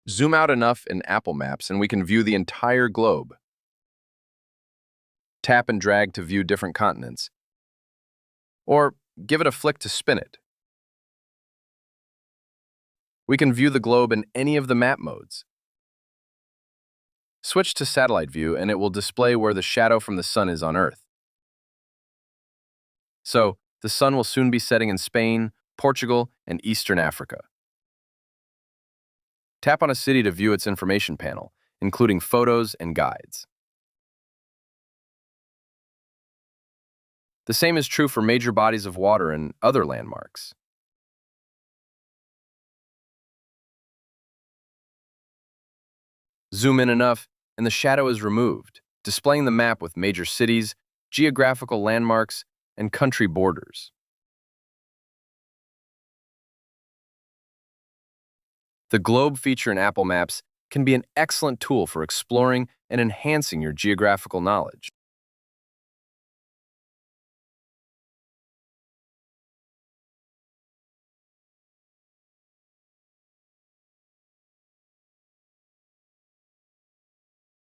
Zoom out enough in Apple Maps and we can view the entire globe. Tap and drag to view different continents. Or give it a flick to spin it. We can view the globe in any of the map modes. Switch to satellite view and it will display where the shadow from the sun is on Earth. So, the sun will soon be setting in Spain, Portugal, and Eastern Africa. Tap on a city to view its information panel, including photos and guides. The same is true for major bodies of water and other landmarks. Zoom in enough, and the shadow is removed, displaying the map with major cities, geographical landmarks, and country borders. The globe feature in Apple Maps can be an excellent tool for exploring and enhancing your geographical knowledge.